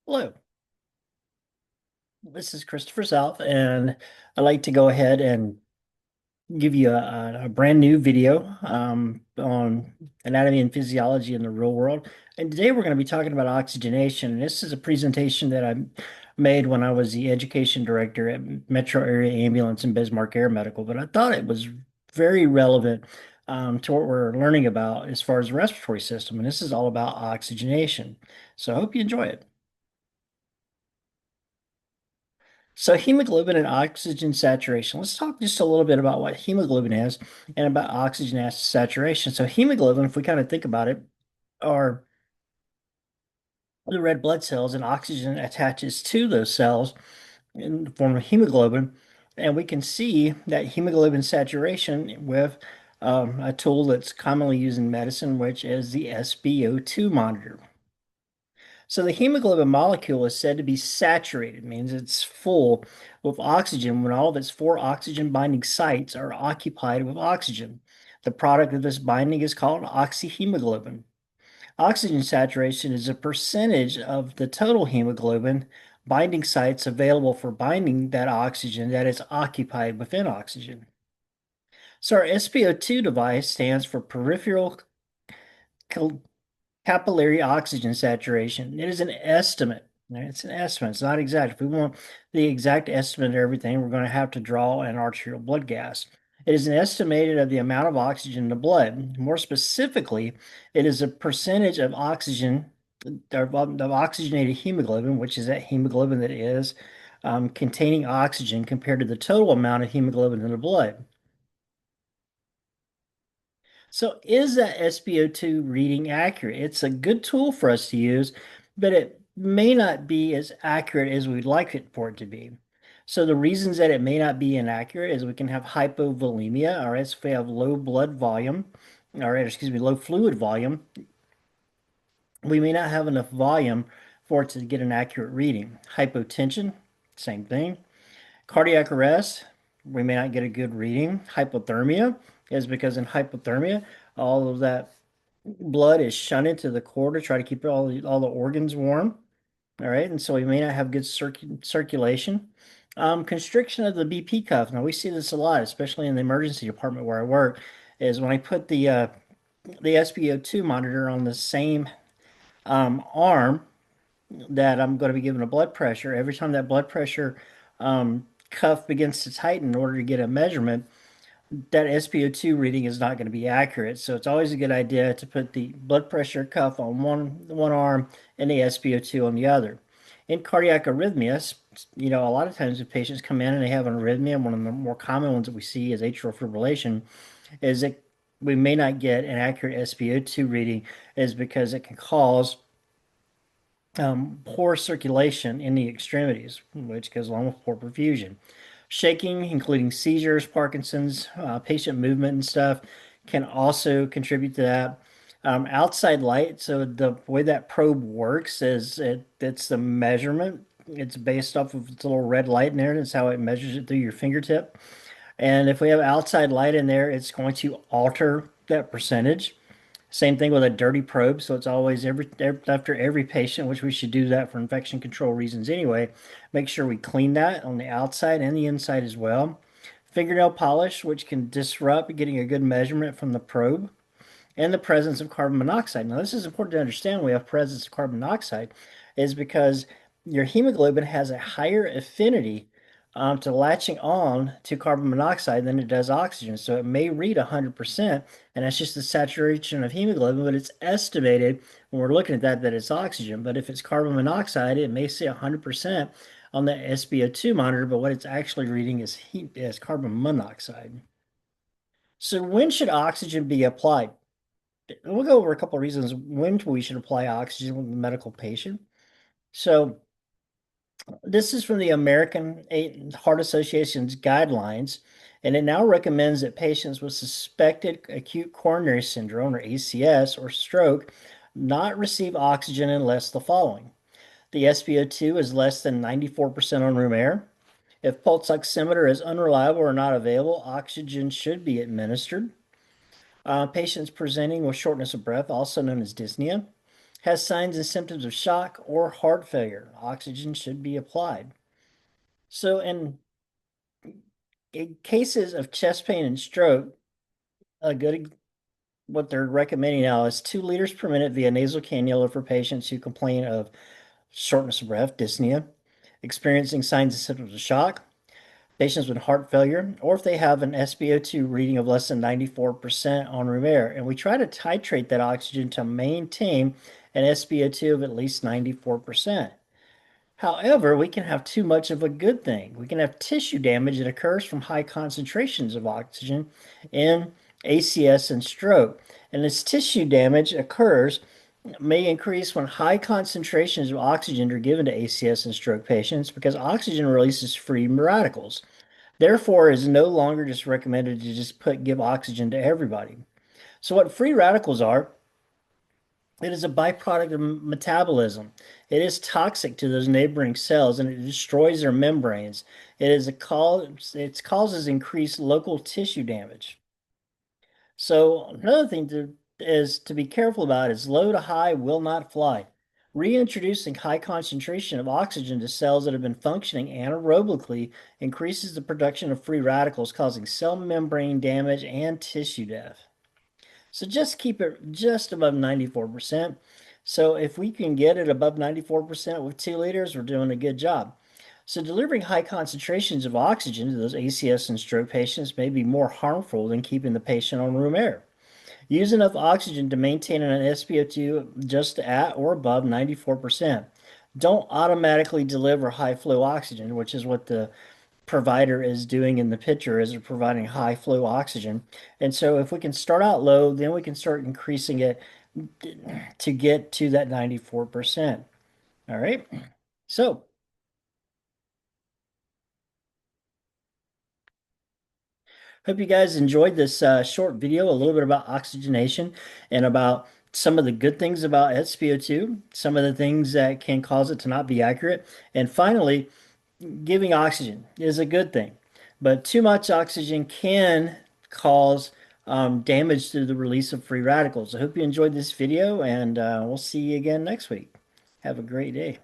Hello, this is Christopher South, and I'd like to go ahead and give you a brand new video on anatomy and physiology in the real world. And today we're going to be talking about oxygenation. And this is a presentation that I made when I was the education director at Metro Area Ambulance and Bismarck Air Medical, but I thought it was very relevant to what we're learning about as far as the respiratory system. And this is all about oxygenation. So I hope you enjoy it. So hemoglobin and oxygen saturation. Let's talk just a little bit about what hemoglobin is and about oxygen saturation. So hemoglobin, if we kind of think about it, are the red blood cells, and oxygen attaches to those cells in the form of hemoglobin. And we can see that hemoglobin saturation with a tool that's commonly used in medicine, which is the SpO2 monitor. So the hemoglobin molecule is said to be saturated, means it's full with oxygen when all of its four oxygen binding sites are occupied with oxygen. The product of this binding is called oxyhemoglobin. Oxygen saturation is a percentage of the total hemoglobin binding sites available for binding that oxygen that is occupied within oxygen. So our SpO2 device stands for peripheral capillary oxygen saturation. It is an estimate. Right? It's an estimate. It's not exact. If we want the exact estimate of everything, we're going to have to draw an arterial blood gas. It is an estimated of the amount of oxygen in the blood. More specifically, it is a percentage of oxygen, of oxygenated hemoglobin, which is that hemoglobin that is containing oxygen compared to the total amount of hemoglobin in the blood. So is that SpO2 reading accurate? It's a good tool for us to use, but it may not be as accurate as we'd like it for it to be. So the reasons that it may not be inaccurate is we can have hypovolemia, or if we have low blood volume, or excuse me, low fluid volume, we may not have enough volume for it to get an accurate reading. Hypotension, same thing. Cardiac arrest, we may not get a good reading. Hypothermia is because in hypothermia, all of that blood is shunted to the core to try to keep all the organs warm. All right, and so we may not have good circulation. Constriction of the BP cuff. Now we see this a lot, especially in the emergency department where I work, is when I put the SpO2 monitor on the same arm that I'm going to be giving a blood pressure. Every time that blood pressure cuff begins to tighten in order to get a measurement, that SpO2 reading is not going to be accurate. So it's always a good idea to put the blood pressure cuff on one arm and the SpO2 on the other. In cardiac arrhythmias, a lot of times if patients come in and they have an arrhythmia, one of the more common ones that we see is atrial fibrillation, is that we may not get an accurate SpO2 reading is because it can cause poor circulation in the extremities, which goes along with poor perfusion. Shaking, including seizures, Parkinson's, patient movement and stuff, can also contribute to that. Outside light, so the way that probe works is it's the measurement. It's based off of its little red light in there. That's how it measures it through your fingertip. And if we have outside light in there, it's going to alter that percentage. Same thing with a dirty probe. So it's always after every patient, which we should do that for infection control reasons anyway. Make sure we clean that on the outside and the inside as well. Fingernail polish, which can disrupt getting a good measurement from the probe, and the presence of carbon monoxide. Now, this is important to understand. We have presence of carbon monoxide is because your hemoglobin has a higher affinity to latching on to carbon monoxide than it does oxygen. So it may read 100%, and that's just the saturation of hemoglobin, but it's estimated when we're looking at that it's oxygen. But if it's carbon monoxide, it may say 100% on the SpO2 monitor, but what it's actually reading is carbon monoxide. So when should oxygen be applied? We'll go over a couple of reasons when we should apply oxygen with a medical patient. So this is from the American Heart Association's guidelines, and it now recommends that patients with suspected acute coronary syndrome or ACS or stroke not receive oxygen unless the following. The SpO2 is less than 94% on room air. If pulse oximeter is unreliable or not available, oxygen should be administered. Patients presenting with shortness of breath, also known as dyspnea. has signs and symptoms of shock or heart failure, oxygen should be applied. So, in cases of chest pain and stroke, a good what they're recommending now is 2 liters per minute via nasal cannula for patients who complain of shortness of breath, dyspnea, experiencing signs and symptoms of shock, patients with heart failure, or if they have an SpO2 reading of less than 94% on room air. And we try to titrate that oxygen to maintain an SpO2 of at least 94%. However, we can have too much of a good thing. We can have tissue damage that occurs from high concentrations of oxygen in ACS and stroke. And this tissue damage occurs may increase when high concentrations of oxygen are given to ACS and stroke patients because oxygen releases free radicals. Therefore, it is no longer just recommended to just give oxygen to everybody. So what free radicals are, it is a byproduct of metabolism. It is toxic to those neighboring cells and it destroys their membranes. It causes increased local tissue damage. So another thing is to be careful about is low to high will not fly. Reintroducing high concentration of oxygen to cells that have been functioning anaerobically increases the production of free radicals, causing cell membrane damage and tissue death. So just keep it just above 94%. So if we can get it above 94% with 2 liters, we're doing a good job. So delivering high concentrations of oxygen to those ACS and stroke patients may be more harmful than keeping the patient on room air. Use enough oxygen to maintain an SpO2 just at or above 94%. Don't automatically deliver high flow oxygen, which is what the provider is doing in the picture, is providing high flow oxygen. And so if we can start out low, then we can start increasing it to get to that 94%. All right. So hope you guys enjoyed this short video, a little bit about oxygenation and about some of the good things about SpO2, some of the things that can cause it to not be accurate. And finally, giving oxygen is a good thing, but too much oxygen can cause damage through the release of free radicals. I hope you enjoyed this video, and we'll see you again next week. Have a great day.